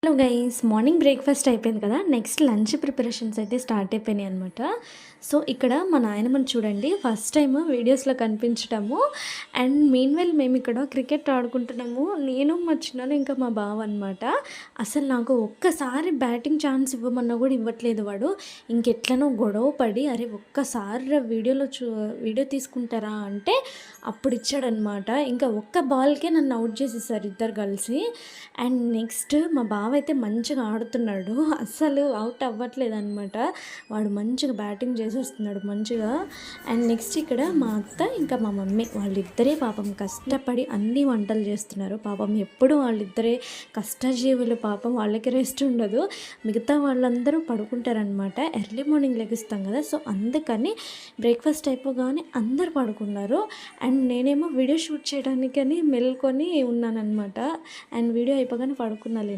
Hello guys, morning breakfast అయిపోయింది కదా. Next lunch preparations అయితే స్టార్ట్ అయిపోయినాయి అనమాట. సో ఇక్కడ మా నాయనమ్మని చూడండి, ఫస్ట్ టైం వీడియోస్లో కనిపించటము. అండ్ మీన్వెల్ మేము ఇక్కడ క్రికెట్ ఆడుకుంటున్నాము, నేను మా చిన్నాను ఇంకా మా బావ అనమాట. అసలు నాకు ఒక్కసారి బ్యాటింగ్ ఛాన్స్ ఇవ్వమన్నా కూడా ఇవ్వట్లేదు వాడు. ఇంకెట్లనో గొడవ పడి అరే ఒక్కసారి వీడియో తీసుకుంటారా అంటే అప్పుడు ఇచ్చాడనమాట. ఇంకా ఒక్క బాల్కే నన్ను అవుట్ చేసేసారు ఇద్దరు కలిసి. అండ్ నెక్స్ట్ మా బావ అయితే మంచిగా ఆడుతున్నాడు, అస్సలు అవుట్ అవ్వట్లేదు అనమాట. వాడు మంచిగా బ్యాటింగ్ చేసేస్తున్నాడు మంచిగా. అండ్ నెక్స్ట్ ఇక్కడ మా అత్త ఇంకా మా మమ్మీ వాళ్ళిద్దరే పాపం కష్టపడి అన్ని వంటలు చేస్తున్నారు. పాపం ఎప్పుడు వాళ్ళిద్దరే కష్టజీవులు, పాపం వాళ్ళకి రెస్ట్ ఉండదు. మిగతా వాళ్ళందరూ పడుకుంటారనమాట. ఎర్లీ మార్నింగ్ లెగుస్తాం కదా, సో అందుకని బ్రేక్ఫాస్ట్ అయిపోగానే అందరు పడుకున్నారు. అండ్ నేనేమో వీడియో షూట్ చేయడానికని మెల్కొని ఉన్నానన్నమాట. అండ్ వీడియో అయిపోగానే పడుకున్నాను.